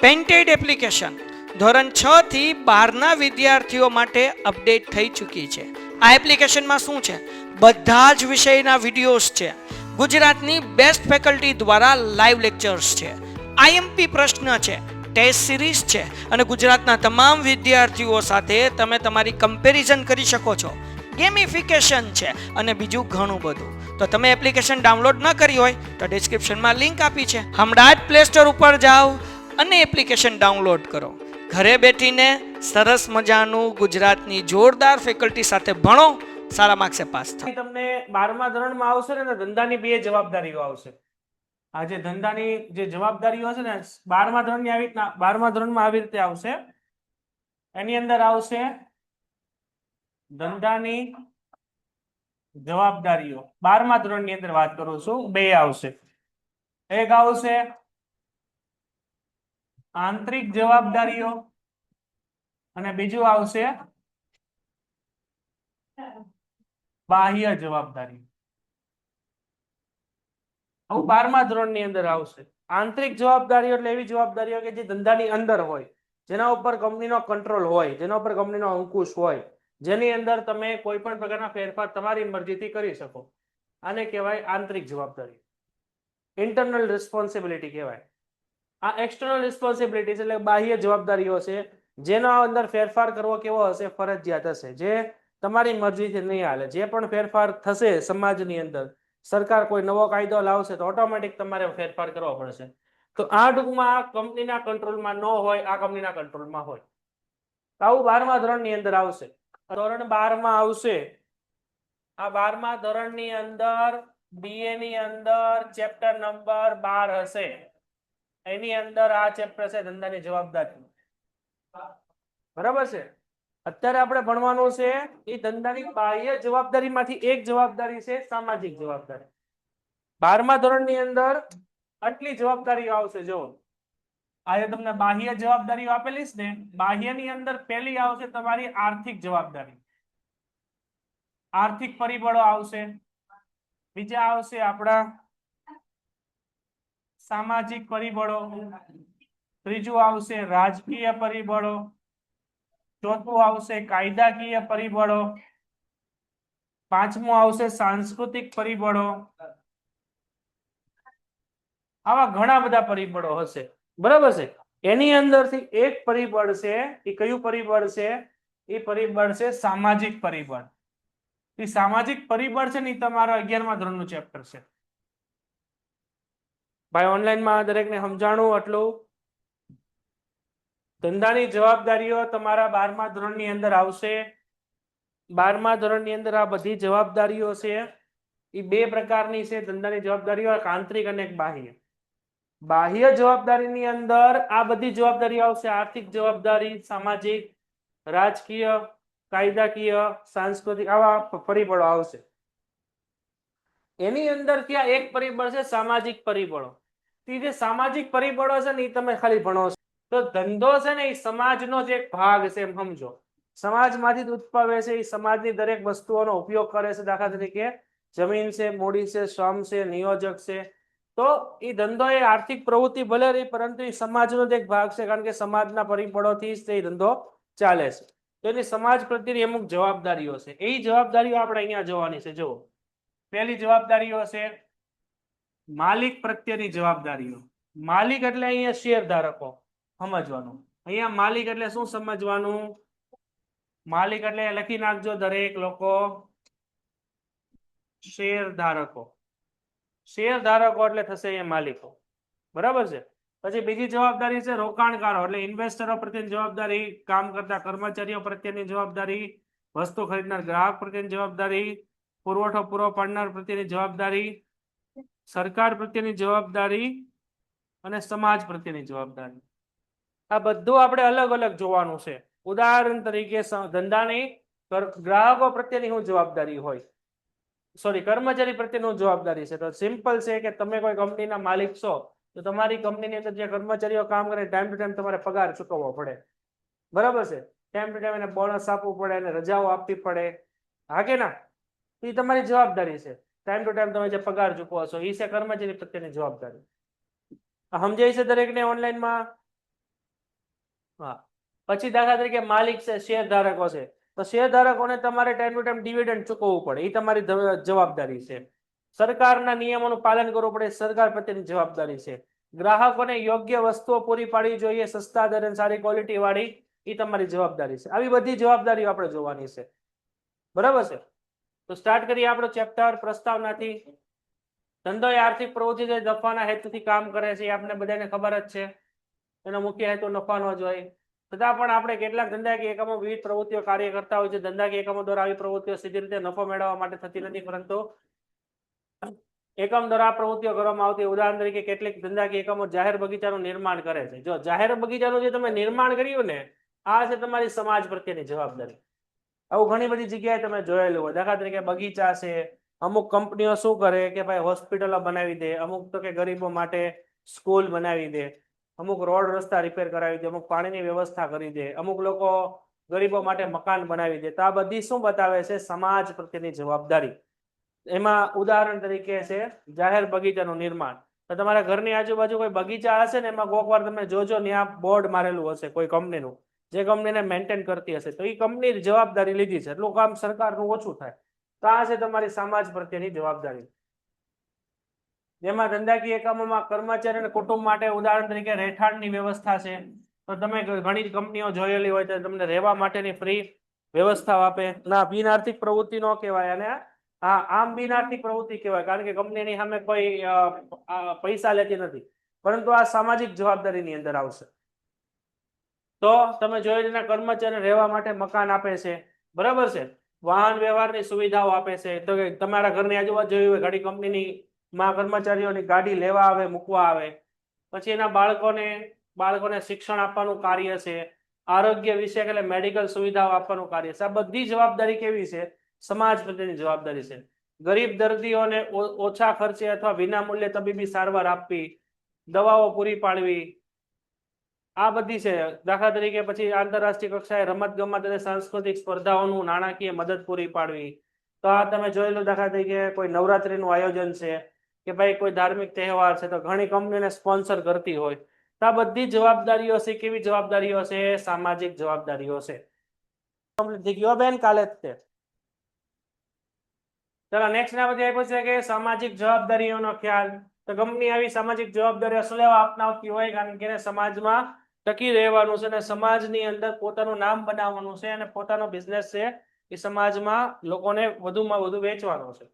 Painted application ધોરણ 6 થી 12ના વિદ્યાર્થીઓ માટે અપડેટ થઈ ચૂકી છે. આ એપ્લિકેશનમાં શું છે? બધા જ વિષયના વિડીયોઝ છે. ગુજરાતની બેસ્ટ ફેકલ્ટી દ્વારા લાઈવ લેક્ચર્સ છે. આઈએમપી પ્રશ્ન છે, ટેસ્ટ સિરીઝ છે અને ગુજરાતના તમામ વિદ્યાર્થીઓ સાથે તમે તમારી કમ્પેરિઝન કરી શકો છો. ગેમિફિકેશન છે અને બીજું ઘણું બધું. તો તમે એપ્લિકેશન ડાઉનલોડ ન કરી હોય તો ડિસ્ક્રિપ્શનમાં લિંક આપી છે. હમણાં જ પ્લે સ્ટોર ઉપર જાઓ અને એપ્લિકેશન ડાઉનલોડ કરો. ઘરે બેઠીને સરસ મજાનું ગુજરાતની જોરદાર ફેકલ્ટી સાથે ભણો, સારા માર્ક્સે પાસ થાઓ. તમને 12મા ધોરણમાં આવશે ને ધંધાની બે જવાબદારીઓ આવશે. આ જે ધંધાની જે જવાબદારીઓ છે ને 12મા ધોરણની આવી રીતના 12મા ધોરણમાં આવી રીતે આવશે. એની અંદર આવશે ધંધાની જવાબદારીઓ. 12મા ધોરણની અંદર વાત કરું છું, બે આવશે. એક આવશે આંતરિક જવાબદારીઓ અને બીજું આવશે બાહ્ય જવાબદારી. આવું 12મા ધોરણની અંદર આવશે. આંતરિક જવાબદારીઓ એટલે એવી જવાબદારીઓ કે જે ધંધાની અંદર હોય, જેના ઉપર કંપનીનો કંટ્રોલ હોય, જેના ઉપર કંપનીનો અંકુશ હોય, જેની અંદર તમે કોઈ પણ પ્રકારના ફેરફાર તમારી મરજીથી કરી શકો. આને કહેવાય આંતરિક જવાબદારી, ઇન્ટરનલ રિસ્પોન્સિબિલિટી કહેવાય. આ એક્સટર્નલ રિસ્પોન્સિબિલિટી એટલે બાહ્ય જવાબદારીઓ છે, જેના અંદર ફેરફાર કરવો કેવો હશે? ફરજિયાત હશે. જે તમારી મરજીથી નહીં હાલે. જે પણ ફેરફાર થશે સમાજની અંદર, સરકાર કોઈ નવો કાયદો લાવશે તો ઓટોમેટિક તમારે ફેરફાર કરવો પડશે. તો આ ટૂંકમાં આ કંપનીના કંટ્રોલમાં ન હોય, આ કંપનીના કંટ્રોલમાં હોય. આવું 12મા ધોરણની અંદર આવશે. ધોરણ 12માં આવશે. આ 12મા ધોરણની અંદર BA ની અંદર ચેપ્ટર નંબર 12 હશે. એની અંદર આ ચેપ્ટર છે ધંધાની જવાબદારી. બરાબર છે. અત્યારે આપણે ભણવાનું છે એ ધંધાની બાહ્ય જવાબદારીમાંથી એક જવાબદારી છે સામાજિક જવાબદારી. 12મા ધોરણની અંદર આટલી જવાબદારીઓ આવશે. જો આજે તમને બાહ્ય જવાબદારીઓ આપેલી છે ને, બાહ્યની અંદર પહેલી આવશે તમારી આર્થિક જવાબદારી. આર્થિક પરિબળો આવશે. બીજા આવશે આપણા સામાજિક પરિબળો. ત્રીજું આવશે રાજકીય પરિબળો. ચોથું આવશે કાયદાકીય પરિબળો. પાંચમું આવશે સાંસ્કૃતિક પરિબળો. આવા ઘણા બધા પરિબળો હશે. બરાબર છે. એની અંદરથી એક પરિબળ છે, એ કયું પરિબળ છે? એ પરિબળ છે સામાજિક પરિબળ. એ સામાજિક પરિબળ છે ને તમારા 11મા ધોરણનું ચેપ્ટર છે. ભાઈ ઓનલાઈનમાં દરેકને સમજાણું આટલું. ધંધાની જવાબદારીઓ તમારા 12મા ધોરણની અંદર આવશે. 12મા ધોરણની અંદર આ બધી જવાબદારીઓ છે એ બે પ્રકારની છે. ધંધાની જવાબદારીઓ આંતરિક અને બાહ્ય. બાહ્ય જવાબદારીની અંદર આ બધી જવાબદારી આવશે. આર્થિક જવાબદારી, સામાજિક, રાજકીય, કાયદાકીય, સાંસ્કૃતિક, આવા પરિબળો આવશે. એની અંદર ત્યાં એક પરિબળ છે સામાજિક પરિબળો. જે સામાજિક પરિબળો છે ને એ તમે ખાલી ભણો. તો ધંધો છે ને એ સમાજનો જ એક ભાગ છે, એમ સમજો. સમાજમાંથી જ ઉત્પન્ન છે. એ સમાજની દરેક વસ્તુઓનો ઉપયોગ કરે છે. દાખલા તરીકે જમીન છે, મૂડી છે, શ્રમ છે, નિયોજક છે. તો એ ધંધો એ આર્થિક પ્રવૃત્તિ ભલે રહી, પરંતુ એ સમાજનો જ એક ભાગ છે, કારણ કે સમાજના પરિબળોથી જ તે ધંધો ચાલે છે. તો એની સમાજ પ્રત્યેની અમુક જવાબદારીઓ છે. એ જવાબદારીઓ આપણે અહીંયા જોવાની છે. જુઓ, પહેલી જવાબદારીઓ છે માલિક પ્રત્યેની જવાબદારીઓ. માલિક એટલે અહીંયા શેર ધારકો સમજવાનું. અહીંયા માલિક એટલે શું સમજવાનું? માલિક એટલે લખી નાખજો દરેક લોકો, શેર ધારકો. શેર ધારકો એટલે થશે અહીંયા માલિકો. બરાબર છે. પછી બીજી જવાબદારી છે રોકાણકારો એટલે ઇન્વેસ્ટરો પ્રત્યેની જવાબદારી, કામ કરતા કર્મચારીઓ પ્રત્યેની જવાબદારી, વસ્તુ ખરીદનાર ગ્રાહક પ્રત્યેની જવાબદારી, પુરવઠો પૂરો પાડનાર પ્રત્યેની જવાબદારી, સરકાર પ્રત્યેની જવાબદારી અને સમાજ પ્રત્યેની જવાબદારી. આ બધું આપણે અલગ અલગ જોવાનું છે. ઉદાહરણ તરીકે ધંધાની ગ્રાહકો પ્રત્યેની શું જવાબદારી હોય, સોરી કર્મચારી પ્રત્યેની જવાબદારી છે. તો સિમ્પલ છે કે તમે કોઈ કંપનીના માલિક છો તો તમારી કંપનીની અંદર જે કર્મચારીઓ કામ કરે ટાઈમ ટુ ટાઈમ તમારે પગાર ચૂકવવો પડે. બરાબર છે. ટાઈમ ટુ ટાઈમ એને બોનસ આપવું પડે, એને રજાઓ આપવી પડે. હા કે ના? એ તમારી જવાબદારી છે. ટાઈમ ટુ ટાઈમ તમે જે પગાર ચૂકવો છો એ છે કર્મચારી પ્રત્યેની જવાબદારી. સમજાય છે દરેકને ઓનલાઈનમાં? હા, પછી દાખલા તરીકે માલિક છે, શેર ધારકો છે, તો શેર ધારકોને તમારે ટાઈમ ટુ ટાઈમ ડિવિડન્ડ ચૂકવવું પડે, એ તમારી જવાબદારી છે. સરકારના નિયમોનું પાલન કરવું પડે, સરકાર પ્રત્યેની જવાબદારી છે. ગ્રાહકોને યોગ્ય વસ્તુઓ પૂરી પાડવી જોઈએ, સસ્તા દરે સારી ક્વોલિટી વાળી, એ તમારી જવાબદારી છે. આવી બધી જવાબદારીઓ આપણે જોવાની છે. બરાબર છે? તો સ્ટાર્ટ કરીએ આપણો ચેપ્ટર પ્રસ્તાવનાથી. ધંધો એ આર્થિક પ્રવૃત્તિ છે, નફાના હેતુથી કામ કરે છે, એ આપણે બધાને ખબર જ છે. એનો મુખ્ય હેતુ નફાનો જ હોય. છતાં પણ આપણે કેટલાક ધંધાકીય એકમો વિવિધ પ્રવૃત્તિઓ કાર્ય કરતા હોય છે. ધંધાકીય એકમો દ્વારા આવી પ્રવૃત્તિઓ સીધી રીતે નફો મેળવવા માટે થતી નથી, પરંતુ એકમ દ્વારા પ્રવૃત્તિઓ કરવામાં આવતી. ઉદાહરણ તરીકે કેટલીક ધંધાકીય એકમો જાહેર બગીચાનું નિર્માણ કરે છે. જો જાહેર બગીચાનું જે તમે નિર્માણ કર્યું ને, આ છે તમારી સમાજ પ્રત્યેની જવાબદારી. આવું ઘણી બધી જગ્યાએ તમે જોયેલું હોય. દાખલા તરીકે બગીચા છે, અમુક કંપનીઓ શું કરે કે ભાઈ હોસ્પિટલો બનાવી દે, અમુક તો કે ગરીબો માટે સ્કૂલ બનાવી દે, અમુક રોડ રસ્તા રિપેર કરાવી દે, અમુક પાણીની વ્યવસ્થા કરી દે, અમુક લોકો ગરીબો માટે મકાન બનાવી દે. તો આ બધી શું બતાવે છે? સમાજ પ્રત્યેની જવાબદારી. એમાં ઉદાહરણ તરીકે છે જાહેર બગીચાનું નિર્માણ. તો તમારા ઘરની આજુબાજુ કોઈ બગીચા હશે ને, એમાં કોક વાર તમે જોજો ત્યાં બોર્ડ મારેલું હશે કોઈ કંપનીનું, જે કંપનીને મેન્ટેન કરતી હશે, તો એ કંપની જવાબદારી લીધી છે. એટલું કામ સરકારનું ઓછું થાય. તો આ છે તમારી સમાજ પ્રત્યેની જવાબદારી. જેમાં ધંધાકીય એકમોમાં કર્મચારી અને કુટુંબ માટે ઉદાહરણ તરીકે રહેઠાણની વ્યવસ્થા છે. તો તમે ઘણી કંપનીઓ જોયેલી હોય તો તમને રહેવા માટેની ફ્રી વ્યવસ્થા આપે. ના, બિન આર્થિક પ્રવૃત્તિ ન કહેવાય, અને આમ બિન આર્થિક પ્રવૃત્તિ કહેવાય, કારણ કે કંપનીની સામે કોઈ પૈસા લેતી નથી, પરંતુ આ સામાજિક જવાબદારીની અંદર આવશે. તો તમે જોયું એના કર્મચારીને રહેવા માટે મકાન આપે છે. બરાબર છે? વાહન વ્યવહારની સુવિધાઓ આપે છે. તો કે તમારા ઘરની આજુબાજુ જોયું હોય ઘણી કંપનીની માં કર્મચારીઓની ગાડી લેવા આવે, મૂકવા આવે. પછી એના બાળકોને શિક્ષણ આપવાનું કાર્ય છે. આરોગ્ય વિશે એટલે મેડિકલ સુવિધાઓ આપવાનું કાર્ય છે. આ બધી જવાબદારી કેવી છે? સમાજ પ્રત્યેની જવાબદારી છે. ગરીબ દર્દીઓને ઓછા ખર્ચે અથવા વિના મૂલ્યે તબીબી સારવાર આપવી, દવાઓ પૂરી પાડવી, આ બધી છે. દાખલા તરીકે પછી આંતરરાષ્ટ્રીય કક્ષાએ રમત ગમત અને સાંસ્કૃતિક સ્પર્ધાઓનું નાણાકીય મદદ પૂરી પાડવી. તો આ તમે જોયેલું દાખલા તરીકે કોઈ નવરાત્રીનું આયોજન છે કે ભાઈ કોઈ ધાર્મિક તહેવાર છે, તો ઘણી કંપનીને સ્પોન્સર કરતી હોય. તો આ બધી જવાબદારીઓ છે. કેવી જવાબદારીઓ છે? સામાજિક જવાબદારીઓ છે. કમ્પ્લીટ થઈ ગયો બેન, કાલે જ તે. ચલો નેક્સ્ટ ના બધી આપ્યું છે કે સામાજિક જવાબદારીઓનો ખ્યાલ. તો કંપની આવી સામાજિક જવાબદારીઓ શું લેવા અપનાવતી હોય? કારણ કે સમાજમાં ટકી રહેવાનું છે, અને સમાજની અંદર પોતાનું નામ બનાવવાનું છે, અને પોતાનો બિઝનેસ છે એ સમાજમાં લોકોને વધુમાં વધુ વેચવાનો છે.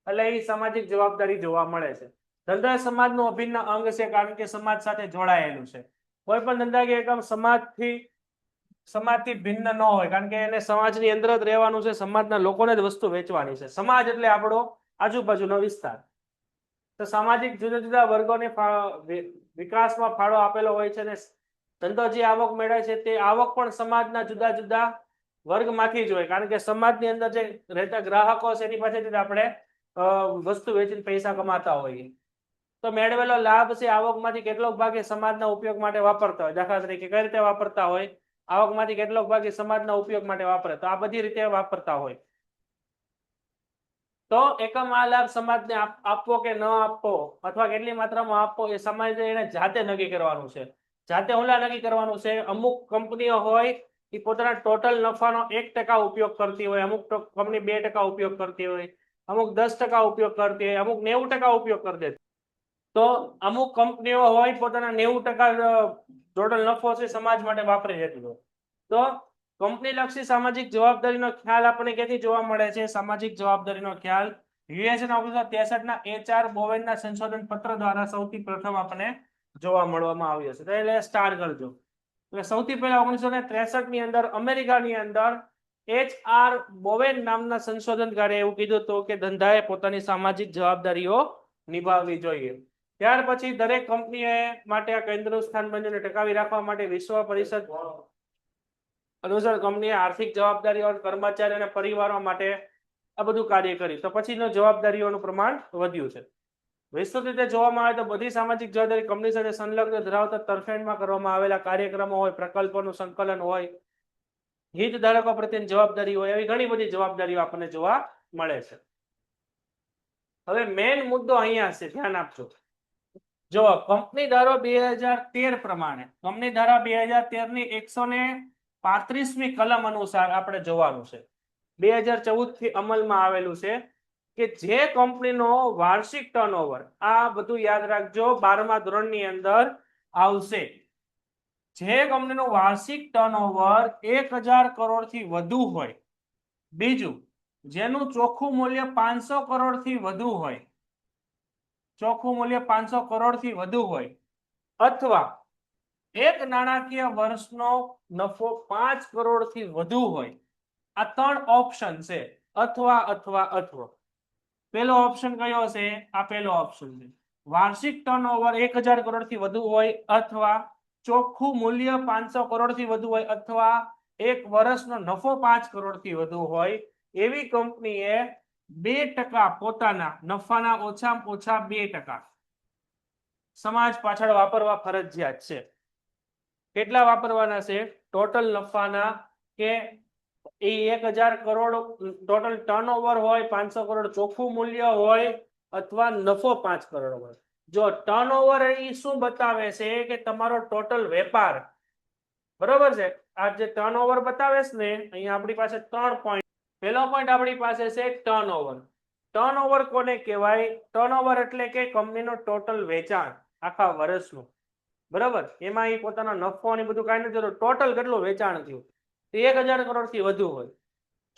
એટલે એ સામાજિક જવાબદારી જોવા મળે છે. ધંધો એ સમાજનું અભિન્ન અંગ છે, કારણ કે સમાજ સાથે જોડાયેલું છે. કોઈ પણ ધંધાકીય એકમ સમાજથી ભિન્ન ન હોય, કારણ કે એને સમાજની અંદર જ રહેવાનું છે, સમાજના લોકોને જ વસ્તુ વેચવાની છે. સમાજ એટલે આપણો આજુબાજુનો વિસ્તાર. તો સામાજિક જુદા જુદા વર્ગોને વિકાસમાં ફાળો આપેલો હોય છે, અને ધંધો જે આવક મેળવે છે તે આવક પણ સમાજના જુદા જુદા વર્ગમાંથી જ હોય, કારણ કે સમાજની અંદર જે રહેતા ગ્રાહકો છે એની પાસેથી આપણે વસ્તુ વેચીને પૈસા કમાતા હોઈએ. તો મેળવેલો લાભ છે આવકમાંથી કેટલોક ભાગ એ સમાજના ઉપયોગ માટે વાપરતા હોય. દાખલા તરીકે કઈ રીતે વાપરતા હોય? આવકમાંથી કેટલોક ભાગ એ સમાજના ઉપયોગ માટે વાપરે, તો આ બધી રીતે વાપરતા હોય. તો એકમ આ લાભ સમાજને આપવો કે ન આપવો, અથવા કેટલી માત્રામાં આપવો, એ સમાજે એને જાતે નક્કી કરવાનું છે. જાતે ઓલા નક્કી કરવાનું છે. અમુક કંપનીઓ હોય એ પોતાના ટોટલ નફાનો 1% ઉપયોગ કરતી હોય, અમુક કંપની 2% ઉપયોગ કરતી હોય, અમુક 10% ઉપયોગ કરતી હોય, અમુક 90% ઉપયોગ કરી દે. તો અમુક કંપનીઓ હોય પોતાના 90% ટોટલ નફો છે સમાજ માટે વાપરી લેતી હોય. તો કંપની લક્ષી સામાજિક જવાબદારીનો ખ્યાલ આપણને ક્યાંથી જોવા મળે છે? સામાજિક જવાબદારીનો ખ્યાલ યુએસ 1963 HR બોવેનના સંશોધન પત્ર દ્વારા સૌથી પ્રથમ આપણને જોવા મળવામાં આવ્યો છે. એટલે સ્ટાર્ટ કરજો. એટલે સૌથી પહેલા 1963 ની અંદર અમેરિકાની અંદર HR બોવેન નામના સંશોધનકારે એવું કીધું હતું કે ધંધાએ પોતાની સામાજિક જવાબદારીઓ નિભાવવી જોઈએ. ત્યાર પછી દરેક કંપનીએ માટે આ કેન્દ્રનું સ્થાન બન્યું, ટકાવી રાખવા માટે વિશ્વ પરિષદ અનુસાર કંપનીએ આર્થિક જવાબદારીઓ કર્મચારી અને પરિવારો માટે આ બધું કાર્ય કર્યું. તો પછીનો જવાબદારીઓનું પ્રમાણ વધ્યું છે. વિસ્તૃત રીતે જોવામાં આવે તો બધી સામાજિક જવાબદારી કંપની સાથે સંલગ્ન ધરાવતા તરફેણમાં કરવામાં આવેલા કાર્યક્રમો હોય, પ્રકલ્પોનું સંકલન હોય, હિતધારકો પ્રત્યેની જવાબદારી હોય, એવી ઘણી બધી જવાબદારીઓ આપણને જોવા મળે છે. હવે મેઇન મુદ્દો અહીંયા છે, ધ્યાન આપજો. જો કંપની ધારો 2013 પ્રમાણે કંપની ધારા 2013 ની 135મી કલમ અનુસાર આપણે જોવાનું છે. 2014 થી અમલમાં આવેલું છે કે જે કંપનીનો વાર્ષિક ટર્નઓવર, આ બધું યાદ રાખજો, 12મા ધોરણની અંદર આવશે. જે કંપનીનું વાર્ષિક ટર્નઓવર 1000 કરોડથી વધુ હોય, બીજું જેનું ચોખ્ખું મૂલ્ય 500 કરોડથી વધુ હોય, ચોખ્ખું મૂલ્ય 500 કરોડથી વધુ હોય, અથવા એક નાણાકીય વર્ષનો નફો 5 કરોડથી વધુ હોય. આ ત્રણ ઓપ્શન છે. અથવા અથવા અથવા પહેલો ઓપ્શન કયો છે? આ પહેલો ઓપ્શન છે. વાર્ષિક ટર્નઓવર 1000 કરોડથી વધુ હોય, અથવા ચોખ્ખું મૂલ્ય 500 કરોડથી વધુ હોય, અથવા એક વર્ષનો નફો 5 કરોડથી વધુ હોય, એવી કંપનીએ 2% પોતાના નફાના ઓછામાં ઓછા 2% સમાજ પાછળ વાપરવા ફરજિયાત છે. કેટલા વાપરવાના છે? ટોટલ નફાના, કે એ 1000 કરોડ ટોટલ ટર્નઓવર હોય, 500 કરોડ ચોખ્ખું મૂલ્ય હોય, અથવા નફો 5 કરોડ હોય. જો ટર્નઓવર એ શું બતાવે છે કે તમારો ટોટલ વેપાર, બરોબર છે, આ જે ટર્નઓવર બતાવે છે ને, અહીંયા આપણી પાસે 3 પોઈન્ટ. પહેલો પોઈન્ટ આપણી પાસે છે ટર્નઓવર. ટર્નઓવર કોને કહેવાય? ટર્નઓવર એટલે કે કંપનીનો ટોટલ વેચાણ આખા વર્ષનું, બરાબર, એમાં એ પોતાનો નફો ને બધું કાંઈ નથી, ટોટલ કેટલું વેચાણ થયું, 1000 કરોડથી વધુ હોય.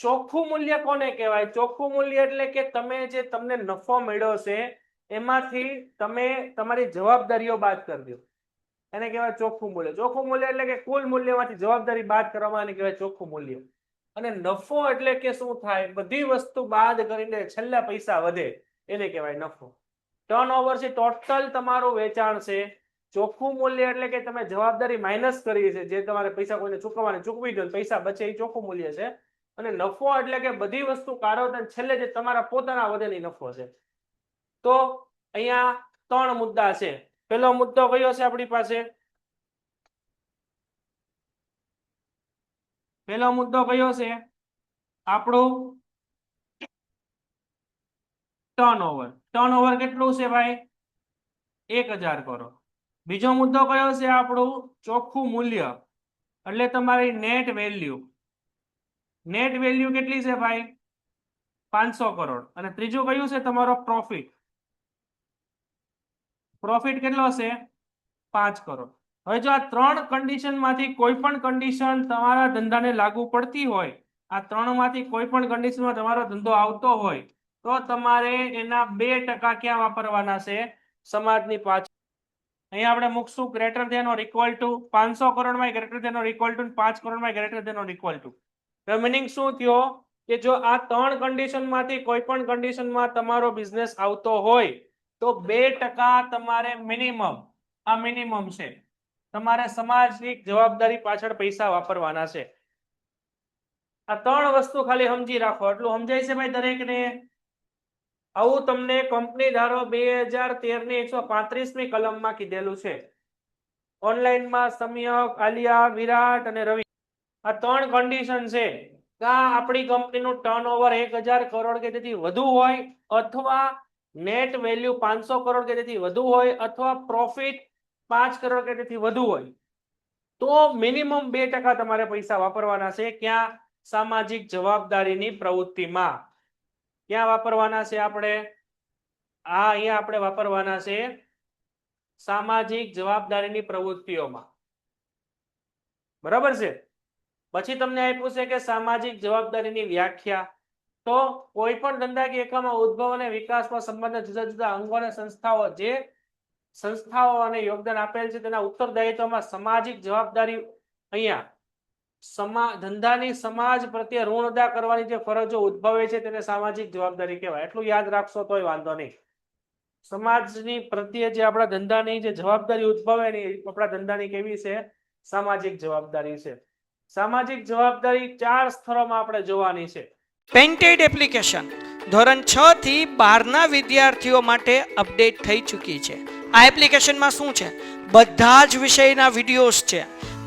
ચોખ્ખું મૂલ્ય કોને કહેવાય? ચોખ્ખું મૂલ્ય એટલે કે તમે જે તમને નફો મળ્યો છે એમાંથી તમે તમારી જવાબદારીઓ બાદ કરી દો, એને કહેવાય ચોખ્ખું મૂલ્ય. ચોખ્ખું મૂલ્ય એટલે કે કુલ મૂલ્યમાંથી જવાબદારી બાદ કરવામાં, એને કહેવાય ચોખ્ખું મૂલ્ય. અને નફો એટલે કે શું થાય? બધી વસ્તુ બાદ કરીને છેલ્લા પૈસા વધે, એને કહેવાય નફો. ટર્નઓવર છે ટોટલ તમારું વેચાણ છે. ચોખ્ખું મૂલ્ય એટલે કે તમે જવાબદારી માઇનસ કરી છે, જે તમારે પૈસા કોઈને ચૂકવવાને ચૂકવી દો, પૈસા બચે, એ ચોખ્ખું મૂલ્ય છે. અને નફો એટલે કે બધી વસ્તુ કાઢો અને છેલ્લે જે તમારા પોતાના વધેલી નફો છે. તો અહીંયા 3 મુદ્દા છે. પહેલો મુદ્દો કયો છે આપણી પાસે? પહેલો મુદ્દો કયો છે આપણો? ટર્નઓવર. ટર્નઓવર કેટલું છે ભાઈ? 1000 કરોડ. બીજો મુદ્દો કયો છે આપણું? ચોખ્ખું મૂલ્ય, એટલે તમારી નેટ વેલ્યુ. નેટ વેલ્યુ કેટલી છે ભાઈ? 500 કરોડ. અને ત્રીજું કયું છે? તમારો પ્રોફિટ. પ્રોફિટ કેટલો છે? 5 કરોડ. હવે જો આ 3 કન્ડિશનમાંથી કોઈ પણ કન્ડિશન તમારા ધંધાને લાગુ પડતી હોય, આ 3 માંથી કોઈ પણ કન્ડિશનમાં તમારો ધંધો આવતો હોય, તો તમારે એના 2% ક્યાં વાપરવાના છે? સમાજની પાછળ. અહીંયા આપણે મૂકશું greater than or equal to. 500 કરોડમાં greater than or equal to, 5 કરોડમાં greater than or equal to. Meaning શું થયો? કે જો આ 3 કન્ડિશનમાંથી કોઈ પણ કન્ડિશનમાં તમારો બિઝનેસ આવતો હોય, તો 2% તમારે મિનિમમ, આ મિનિમમ છે, તમારે સામાજિક જવાબદારી પાછળ પૈસા વાપરવાના છે. આ 3 વસ્તુ ખાલી સમજી રાખો. એટલું સમજાય છે ભાઈ દરેકને? આવું તમને કંપની ધારો 2013 ની 135મી કલમમાં કીધેલું છે. ઓનલાઈનમાં સમ્યક, આલિયા, વિરાટ અને રવિ, આ 3 કન્ડિશન છે. આપણી કંપનીનું ટર્નઓવર 1000 કરોડ કે તેથી વધુ હોય, અથવા નેટ વેલ્યુ 500 કરોડ કે તેથી વધુ હોય, અથવા પ્રોફિટ 5 કરોડ કે તેથી વધુ હોય, તો મિનિમમ 2% તમારે પૈસા વાપરવાના છે. ક્યાં? સામાજિક જવાબદારીની પ્રવૃત્તિમાં. ક્યાં વાપરવાના છે આપણે? અહીંયા આપણે વાપરવાના છે સામાજિક જવાબદારીની પ્રવૃત્તિઓમાં, બરાબર છે. પછી તમને આપ્યું છે કે સામાજિક જવાબદારીની વ્યાખ્યા. તો કોઈ પણ ધંધાકીય એકમમાં ઉદ્ભવ અને વિકાસમાં સંબંધિત જુદા જુદા અંગો અને સંસ્થાઓ, જે સંસ્થાઓ અને યોગદાન આપેલ છે, તેના ઉત્તરદાયિત્વમાં સામાજિક જવાબદારી, અહીંયા ધંધાની સમાજ પ્રત્યે ઋણ અદા કરવાની જે ફરજો ઉદ્ભવે છે, તેને સામાજિક જવાબદારી કહેવાય. એટલું યાદ રાખશો તોય વાંધો નહીં. સમાજની પ્રત્યે જે આપણા ધંધાની જે જવાબદારી ઉદ્ભવે ને, આપણા ધંધાની કેવી છે? સામાજિક જવાબદારી છે. સામાજિક જવાબદારી 4 સ્તરોમાં આપણે જોવાની છે. પેન્ટેડ એપ્લિકેશન ધોરણ 6 થી 12ના વિદ્યાર્થીઓ માટે અપડેટ થઈ ચૂકી છે. આ એપ્લિકેશનમાં શું છે? બધા જ વિષયના વિડીયોઝ છે.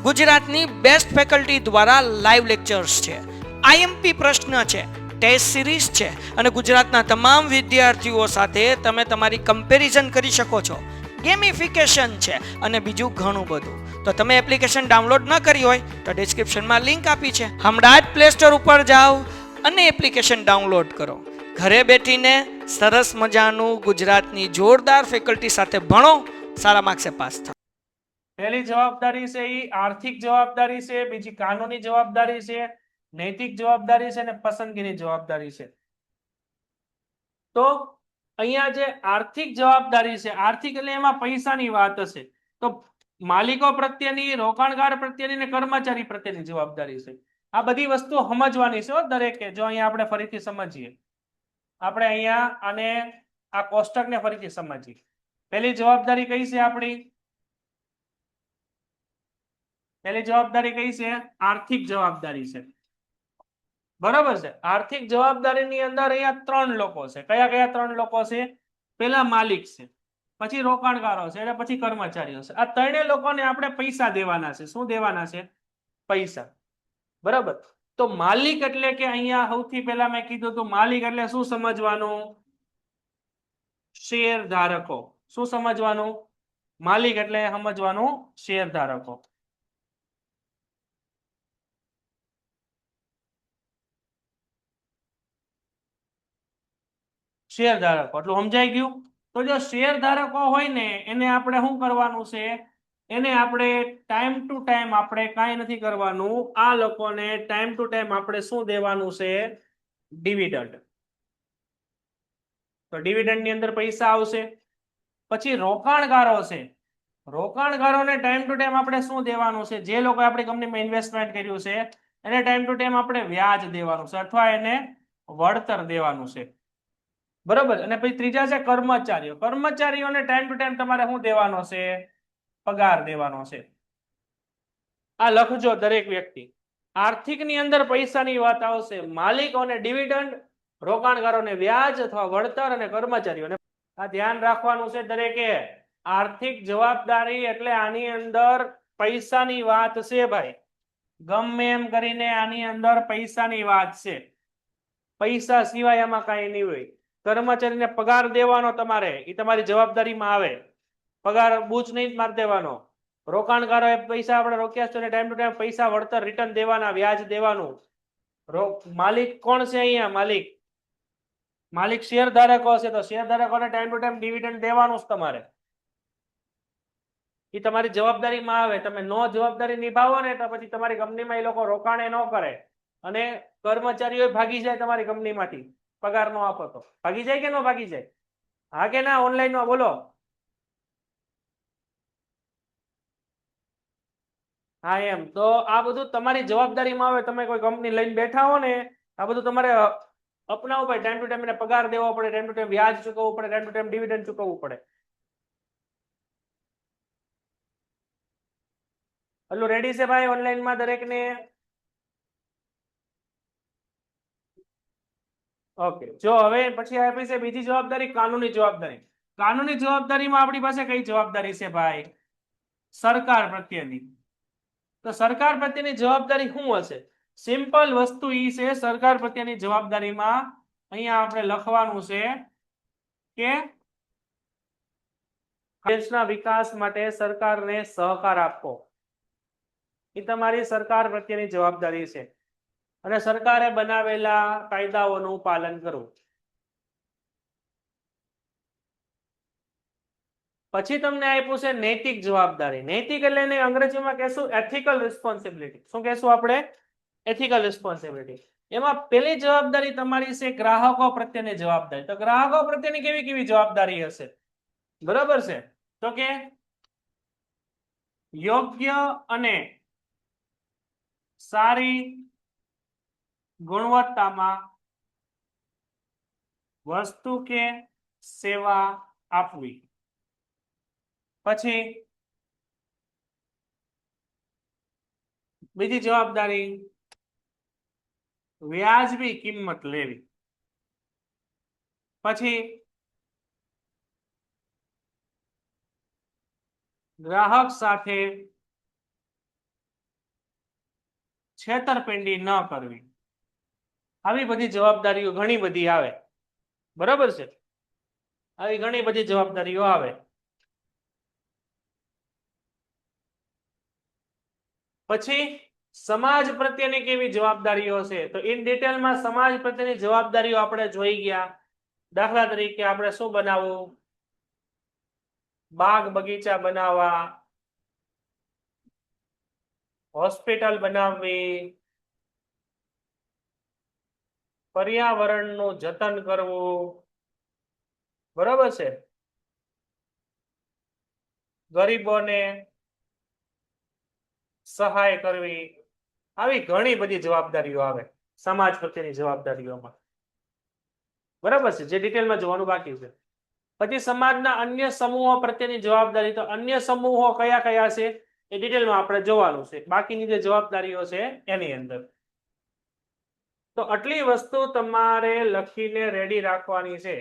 ગુજરાતની બેસ્ટ ફેકલ્ટી દ્વારા લાઈવ લેક્ચર્સ છે. આઈએમપી પ્રશ્ન છે, ટેસ્ટ સિરીઝ છે, અને ગુજરાતના તમામ વિદ્યાર્થીઓ સાથે તમે તમારી કમ્પેરિઝન કરી શકો છો. ગેમિફિકેશન છે અને બીજું ઘણું બધું. તો તમે એપ્લિકેશન ડાઉનલોડ ન કરી હોય તો ડિસ્ક્રિપ્શનમાં લિંક આપી છે, હમણાં જ પ્લે સ્ટોર ઉપર જાઓ અને એપ્લિકેશન ડાઉનલોડ કરો. ઘરે બેઠીને સરસ મજાનું ગુજરાતની જોરદાર ફેકલ્ટી સાથે ભણો, સારા માર્ક્સે પાસ થાઓ. પહેલી જવાબદારી છે એ આર્થિક જવાબદારી છે, બીજી કાનૂની જવાબદારી છે, નૈતિક જવાબદારી છે અને પસંદગીની જવાબદારી છે. તો અહીંયા જે આર્થિક જવાબદારી છે, આર્થિક એટલે એમાં પૈસાની વાત હશે, તો માલિકો પ્રત્યેની, રોકાણગાર પ્રત્યેની અને કર્મચારી પ્રત્યેની જવાબદારી છે. આ બધી વસ્તુઓ સમજવાની છે દરેકે. જો અહીંયા આપણે ફરીથી સમજીએ, આપણે અહીંયા અને આ કોષ્ટકને ફરીથી સમજીએ. પહેલી જવાબદારી કઈ છે આપણી? પહેલી જવાબદારી કઈ છે? આર્થિક જવાબદારી છે. બરાબર છે. આર્થિક જવાબદારીની અંદર અહીંયા 3 લોકો છે. કયા કયા 3 લોકો છે? પહેલા માલિક છે, પછી રોકાણગારો છે અને પછી કર્મચારીઓ છે. આ ત્રણેય લોકોને આપણે પૈસા દેવાના છે. શું દેવાના છે? પૈસા. બરાબર. તો માલિક એટલે કે અહીંયા સૌથી પહેલા મેં કીધું તો માલિક એટલે શું સમજવાનું? શેર ધારકો. શું સમજવાનું? માલિક એટલે સમજવાનું શેર ધારકો. શેર ધારકો એટલું સમજાઈ ગયું? તો જો શેર ધારકો હોય ને એને આપણે શું કરવાનું છે? એને આપણે ટાઈમ ટુ ટાઈમ આપણે કાંઈ નથી કરવાનું, આ લોકોને ટાઈમ ટુ ટાઈમ આપણે શું દેવાનું છે? ડિવિડન્ડ. તો ડિવિડન્ડ ની અંદર પૈસા આવશે. પછી રોકાણગારો છે, રોકાણગારોને ટાઈમ ટુ ટાઈમ આપણે શું દેવાનું છે? જે લોકો આપણી કંપનીમાં ઇન્વેસ્ટમેન્ટ કર્યું છે એને ટાઈમ ટુ ટાઈમ આપણે વ્યાજ દેવાનું છે અથવા એને વળતર દેવાનું છે. બરોબર. અને પછી ત્રીજા છે કર્મચારીઓ. કર્મચારીઓને ટાઈમ ટુ ટાઈમ તમારે શું દેવાનો છે? પગાર દેવાનો છે. આ લખજો દરેક વ્યક્તિ. આર્થિક ની અંદર પૈસાની વાત આવશે, માલિકોને ડિવિડન્ડ, રોકાણગારોને વ્યાજ અથવા વળતર અને કર્મચારીઓને. આ ધ્યાન રાખવાનું છે દરેકે. આર્થિક જવાબદારી એટલે આની અંદર પૈસાની વાત છે ભાઈ. ગમે એમ કરીને આની અંદર પૈસાની વાત છે. પૈસા સિવાય આમાં કાંઈ નહીં હોય. કર્મચારીને પગાર દેવાનો તમારે, એ તમારી જવાબદારીમાં આવે. પગાર બૂચ નહીં મારી દેવાનો. રોકાણગારો એ પૈસા આપણે રોક્યા છે, ટાઈમ ટુ ટાઈમ પૈસા વળતર રિટર્ન દેવાના, વ્યાજ દેવાનું. માલિક કોણ છે અહીંયા? માલિક. માલિક શેર ધારકો છે, તો શેર ધારકોને ટાઈમ ટુ ટાઈમ ડિવિડન્ડ દેવાનું જ તમારે. એ તમારી જવાબદારીમાં આવે. તમે નો જવાબદારી નિભાવો ને તો પછી તમારી કંપનીમાં એ લોકો રોકાણે ન કરે અને કર્મચારીઓ ભાગી જાય તમારી કંપનીમાંથી. પગાર નો આપો તો ભાગી જાય કે ન ભાગી જાય? હા કે ના? ઓનલાઈનમાં બોલો. હા એમ. તો આ બધું તમારી જવાબદારીમાં આવે. તમે કોઈ કંપની લઈને બેઠા હો ને, આ બધું તમારે અપનાવવું પડે. ટાઈમ ટુ ટાઈમ એને પગાર દેવો પડે, ટાઈમ ટુ ટાઈમ વ્યાજ ચૂકવવું પડે, ટાઈમ ટુ ટાઈમ ડિવિડન્ડ ચૂકવવું પડે. એટલું રેડી છે ભાઈ ઓનલાઈનમાં દરેકને? ઓકે. જો હવે પછી આપી છે બીજી જવાબદારી, કાનૂની જવાબદારી. કાનૂની જવાબદારીમાં આપણી પાસે કઈ જવાબદારી છે ભાઈ? સરકાર પ્રત્યેની. તો સરકાર પ્રત્યેની જવાબદારી શું હશે? સિમ્પલ વસ્તુ ઈ છે. સરકાર પ્રત્યેની જવાબદારીમાં અહીંયા આપણે લખવાનું છે કે દેશના વિકાસ માટે સરકારને સહકાર આપવો. એ તમારી સરકાર પ્રત્યેની જવાબદારી છે. અને સરકારે બનાવેલા કાયદાઓનું પાલન કરવું. પછી તમને આપ્યું છે નૈતિક જવાબદારી. નૈતિક એટલે એને અંગ્રેજીમાં કહેશું એથિકલ રિસ્પોન્સિબિલિટી. શું કહેશું આપણે? Ethical responsibility. એમાં પહેલી જવાબદારી તમારી છે ગ્રાહકો પ્રત્યેની જવાબદારી. તો ગ્રાહકો પ્રત્યેની કેવી કેવી જવાબદારી હશે? બરાબર છે. તો કે યોગ્ય અને સારી ગુણવત્તામાં વસ્તુ કે સેવા આપવી. પછી બીજી જવાબદારી વ્યાજબી કિંમત લેવી. પછી ગ્રાહક સાથે છેતરપિંડી ન કરવી. આવી બધી જવાબદારીઓ ઘણી બધી આવે. બરાબર છે? આવી ઘણી બધી જવાબદારીઓ આવે. પછી સમાજ પ્રત્યેની કેવી જવાબદારીઓ છે, તો ઇન ડિટેલમાં સમાજ પ્રત્યેની જવાબદારીઓ આપણે જોઈ ગયા. દાખલા તરીકે આપણે શું બનાવવું, બાગ બગીચા બનાવવા, હોસ્પિટલ બનાવવી, પર્યાવરણનું જતન કરવું, બરોબર છે, ગરીબોને સહાય કરવી, આવી ઘણી બધી જવાબદારીઓ આવે સમાજ પ્રત્યેની જવાબદારીઓમાં. બરાબર છે, જે ડિટેલમાં જોવાનું બાકી છે. પછી સમાજના અન્ય સમૂહો પ્રત્યેની જવાબદારી, તો અન્ય સમૂહો કયા કયા છે એ ડિટેલમાં આપણે જોવાનું છે, બાકીની જે જવાબદારીઓ છે એની અંદર. તો આટલી વસ્તુ તમારે લખીને રેડી રાખવાની છે.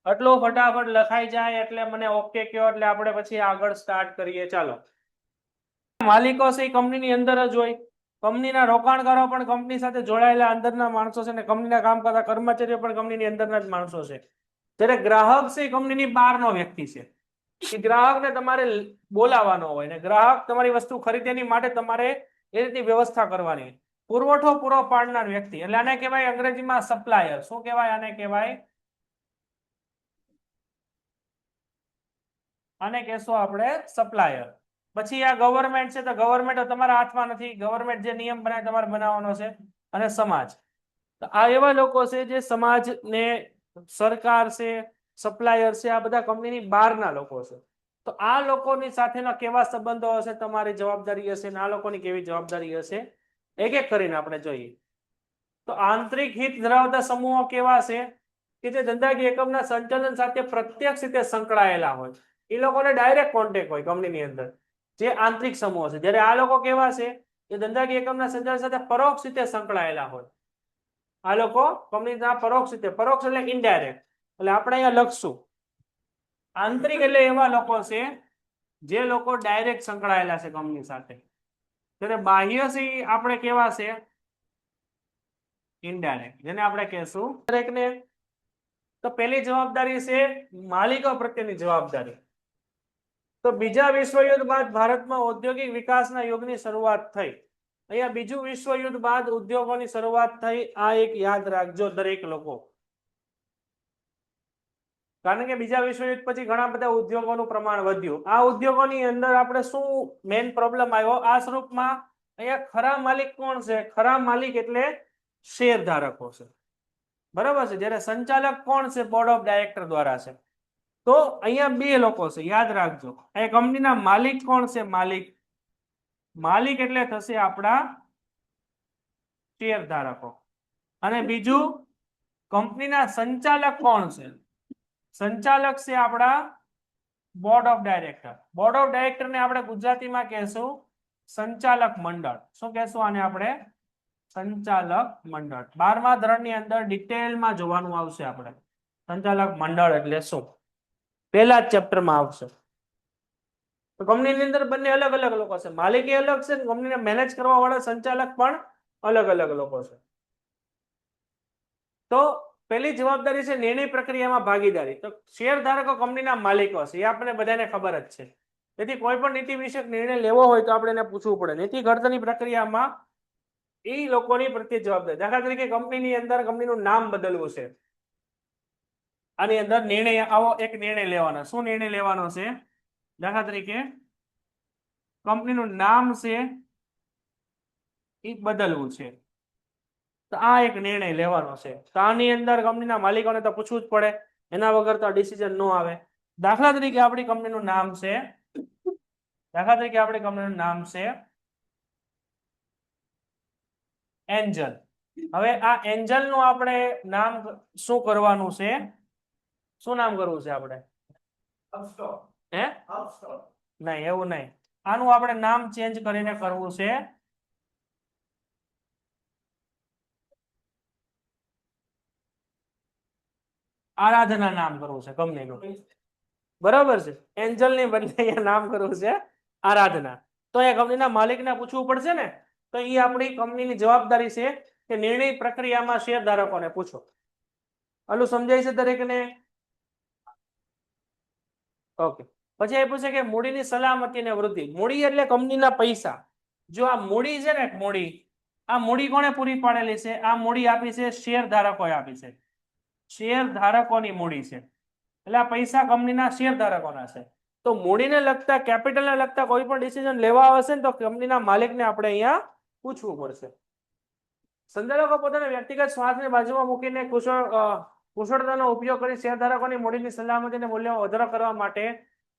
આટલું ફટાફટ લખાઈ જાય એટલે મને ઓકે કયો, એટલે આપણે પછી આગળ સ્ટાર્ટ કરીએ. ચાલો. માલિકો છે એ કંપનીની અંદર જ હોય, કંપનીના રોકાણકારો પણ કંપની સાથે જોડાયેલા અંદરના માણસો છે, અને કંપનીના કામ કરતા કર્મચારીઓ પણ કંપનીની અંદરના જ માણસો છે. જ્યારે ગ્રાહક છે એ કંપનીની બહારનો વ્યક્તિ છે. એ ગ્રાહકને તમારે બોલાવવાનો હોય, ને ગ્રાહક તમારી વસ્તુ ખરીદવાની માટે તમારે એ રીતની વ્યવસ્થા કરવાની. પુરવઠો પૂરો પાડનાર વ્યક્તિ એટલે આને કહેવાય અંગ્રેજીમાં સપ્લાયર. શું કહેવાય આને? કહેવાય, આને કહેશો આપણે સપ્લાયર. પછી આ ગવર્નમેન્ટ છે, તો ગવર્નમેન્ટ તમારા હાથમાં નથી, ગવર્નમેન્ટ જે નિયમ બનાવે તમારે બનાવવાનો છે. અને સમાજ, તો આ એવા લોકો છે જે સમાજને, સરકાર છે, સપ્લાયર છે, આ બધા કંપનીની બહારના લોકો છે. તો આ લોકોની સાથેના કેવા સંબંધો હશે તમારી જવાબદારી હશે, અને આ લોકોની કેવી જવાબદારી હશે, એક એક કરીને આપણે જોઈએ. તો આંતરિક હિત ધરાવતા સમૂહો કેવા છે કે જે ધંધાકીય એકમના સંચાલન સાથે પ્રત્યક્ષ રીતે સંકળાયેલા હોય, એ લોકોને ડાયરેક્ટ કોન્ટેક્ટ હોય કંપનીની અંદર, જે આંતરિક સમૂહો છે. જ્યારે આ લોકો કેવા છે કે ધંધાકીય એકમના સંચાલન સાથે પરોક્ષ રીતે સંકળાયેલા હોય. આ લોકો કંપનીના પરોક્ષ રીતે, પરોક્ષ એટલે ઇનડાયરેક્ટ, એટલે આપણે અહીંયા લખશું આંતરિક એટલે એવા લોકો છે જે લોકો ડાયરેક્ટ સંકળાયેલા છે કંપની સાથે. ત્યારે બાહ્ય છે આપણે કેવા છે? ઇનડાયરેક્ટ, જેને આપણે કહેશું દરેકને. તો પહેલી જવાબદારી છે માલિકો પ્રત્યેની જવાબદારી. તો બીજા વિશ્વયુદ્ધ બાદ ભારતમાં ઔદ્યોગિક વિકાસના યુગની શરૂઆત થઈ. અહીંયા બીજું વિશ્વયુદ્ધ બાદ ઉદ્યોગોની શરૂઆત થઈ. આ એક યાદ રાખજો દરેક લોકો, કારણ કે બીજા વિશ્વયુદ્ધ પછી ઘણા બધા ઉદ્યોગોનું પ્રમાણ વધ્યું. આ ઉદ્યોગોની અંદર આપણે શું મેઇન પ્રોબ્લેમ આવ્યો આ સ્વરૂપમાં? અહીંયા ખરા માલિક કોણ છે? ખરા માલિક એટલે શેર ધારકો છે, બરાબર છે. જ્યારે સંચાલક કોણ છે? બોર્ડ ઓફ ડાયરેક્ટર દ્વારા છે. તો અહીંયા બે લોકો છે, યાદ રાખજો. અહીંયા કંપનીના માલિક કોણ છે? માલિક, માલિક એટલે થશે આપણા શેર ધારકો. અને બીજું કંપનીના સંચાલક કોણ છે? સંચાલક છે આપણા board of director. Board of director ને આપણે ગુજરાતીમાં કહેશું સંચાલક મંડળ. શું કહેશું આને આપણે? સંચાલક મંડળ. 12મા ધોરણની અંદર ડિટેલમાં જોવાનું આવશે આપણે સંચાલક મંડળ એટલે શું, પહેલા જ ચેપ્ટરમાં આવશે. તો કંપનીની અંદર બંને અલગ અલગ લોકો છે, માલિક એ અલગ છે, કંપનીને મેનેજ કરવા વાળા સંચાલક પણ અલગ અલગ લોકો છે. તો પહેલી જવાબદારી છે નિર્ણય પ્રક્રિયામાં ભાગીદારી. તો શેર ધારકો કંપનીના માલિકો છે, એ આપણને બધાને ખબર જ છે. તેથી કોઈ પણ નીતિ વિષયક નિર્ણય લેવો હોય તો આપણે એને પૂછવું પડે. નીતિ ઘડતરની પ્રક્રિયામાં એ લોકોની પ્રત્યે જવાબદારી. દાખલા તરીકે કંપનીની અંદર કંપનીનું નામ બદલવું છે, આની અંદર નિર્ણય, આવો એક નિર્ણય લેવાનો. શું નિર્ણય લેવાનો છે? દાખલા તરીકે કંપનીનું નામ છે એ બદલવું છે, તો આ એક નિર્ણય લેવાનો છે. તો આની અંદર કંપનીના માલિકોને તો પૂછવું જ પડે, એના વગર તો ડિસિઝન ન આવે. દાખલા તરીકે આપણી કંપનીનું નામ છે, દાખલા તરીકે આપણી કંપનીનું નામ છે એન્જલ. હવે આ એન્જલ નું આપણે નામ શું કરવાનું છે? શું નામ કરવું છે આપણે? હે? નહીં, એવું નહીં. આનું આપણે નામ ચેન્જ કરીને કરવું છે આરાધના નામ કરવું છે કંપનીનું, બરાબર છે. એન્જલ ની બદલે અહીંયા નામ કરવું છે આરાધના. તો એ કંપનીના માલિકને પૂછવું પડશે ને. તો એ આપણી કંપનીની જવાબદારી છે કે નિર્ણય પ્રક્રિયામાં શેર ધારકોને પૂછો. આલું સમજાય છે દરેકને? ઓકે. પછી એ પૂછે કે મૂડીની સલામતી અને વૃદ્ધિ. મૂડી એટલે કંપનીના પૈસા, જો આ મૂડી છે ને મૂડી, આ મૂડી કોણે પૂરી પાડેલી છે? આ મૂડી આપી છે શેર ધારકોએ આપી છે. શેર ધારકોની મૂડી છે, એટલે આ પૈસા કંપનીના શેર ધારકોના છે. તો મૂડીને લગતા, કેપિટલને લગતા કોઈ પણ ડિસિઝન લેવા આવશે ને તો કંપનીના માલિકને આપણે અહીંયા પૂછવું પડશે. સંચાલકો પોતાના વ્યક્તિગત સ્વાર્થને બાજુમાં મૂકીને કુશળતાનો ઉપયોગ કરી શેરધારકોની મૂડીની સલામતી અને મૂલ્યમાં વધારો કરવા માટે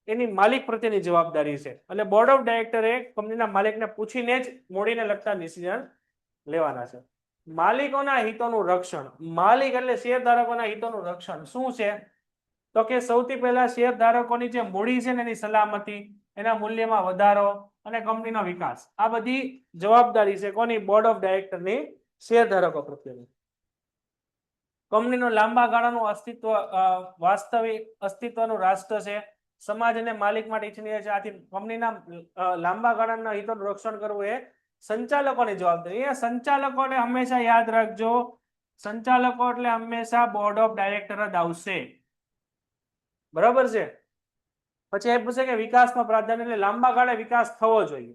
એની માલિક પ્રત્યેની જવાબદારી છે. એટલે બોર્ડ ઓફ ડાયરેક્ટરે કંપનીના માલિકને પૂછીને જ મૂડીને લગતા ડિસિઝન લેવાના છે. માલિકોના હિતોનું રક્ષણ. માલિક એટલે શેરધારકોના હિતોનું રક્ષણ શું છે? તો કે સૌથી પહેલા શેરધારકોની જે મૂડી છે ને એની સલામતી, એના મૂલ્યમાં વધારો અને કંપનીનો વિકાસ, આ બધી જવાબદારી છે કોની? બોર્ડ ઓફ ડાયરેક્ટરની શેરધારકો પ્રત્યેની. કંપનીનું લાંબા ગાળાનું અસ્તિત્વ, વાસ્તવિક અસ્તિત્વનું રાષ્ટ્ર છે, સમાજ અને માલિક માટે ઇચ્છનીય છે. આથી કંપનીના લાંબા ગાળાના હિતોનું રક્ષણ કરવું એ સંચાલકોની જવાબદારી. અહીંયા સંચાલકોને હંમેશા યાદ રાખજો, સંચાલકો એટલે હંમેશા બોર્ડ ઓફ ડાયરેક્ટર જ આવશે. બરાબર છે. પછી એ પૂછે કે વિકાસમાં પ્રાધાન્ય, એટલે લાંબા ગાળે વિકાસ થવો જોઈએ,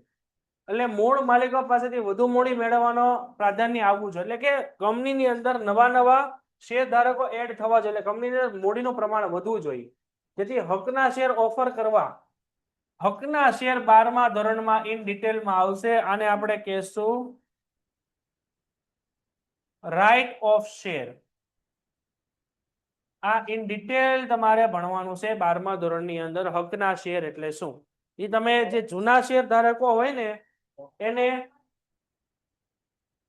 એટલે મૂળ માલિકો પાસેથી વધુ મૂડી મેળવવાનો પ્રાધાન્ય આવવું જોઈએ. એટલે કે કંપનીની અંદર નવા શેર ધારકો એડ થવા જોઈએ, એટલે કંપનીની અંદર મૂડીનું પ્રમાણ વધવું જોઈએ, જેથી હકના શેર ઓફર કરવા. હકના શેર 12મા ધોરણમાં ઇન ડિટેલમાં આવશે. આને આપણે કહેશું રાઇટ ઓફ શેર. આ ઇન ડિટેલ તમારે ભણવાનું છે 12મા ધોરણની અંદર. હકના શેર એટલે શું? એ તમે જે જૂના શેર ધારકો હોય ને એને,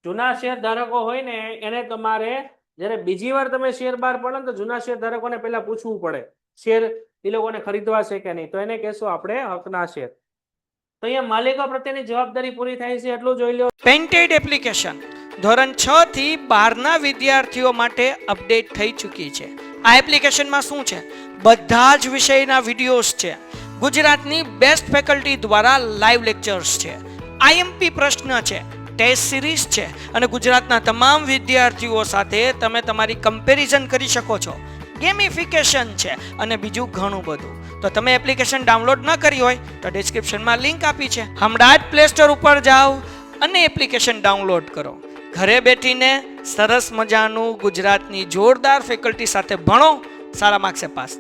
જૂના શેર ધારકો હોય ને એને તમારે જ્યારે બીજી વાર તમે શેર બહાર પડે ને તો જૂના શેર ધારકોને પહેલા પૂછવું પડે શેર એ લોકોને ખરીદવા છે કે નહીં, તો એને કહેશું આપણે હકના શેર. તો અહીંયા માલિકો પ્રત્યેની જવાબદારી પૂરી થાય છે એટલું જોઈ લો. પેન્ટેડ એપ્લિકેશન ધોરણ 6 થી 12ના વિદ્યાર્થીઓ માટે અપડેટ થઈ ચૂકી છે. આ એપ્લિકેશનમાં શું છે? બધા જ વિષયના વિડીયોઝ છે. ગુજરાતની બેસ્ટ ફેકલ્ટી દ્વારા લાઈવ લેક્ચર્સ છે, આઈએમપી પ્રશ્ન છે, ટેસ્ટ સિરીઝ છે અને ગુજરાતના તમામ વિદ્યાર્થીઓ સાથે તમે તમારી કમ્પેરિઝન કરી શકો છો. ગેમિફિકેશન છે અને બીજું ઘણું બધું. તો તમે એપ્લિકેશન ડાઉનલોડ ન કરી હોય તો ડિસ્ક્રિપ્શનમાં લિંક આપી છે, હમણાં જ પ્લે સ્ટોર ઉપર જાઓ અને એપ્લિકેશન ડાઉનલોડ કરો. ઘરે બેઠીને સરસ મજાનું ગુજરાતની જોરદાર ફેકલ્ટી સાથે ભણો, સારા માર્ક્સે પાસ થાઓ.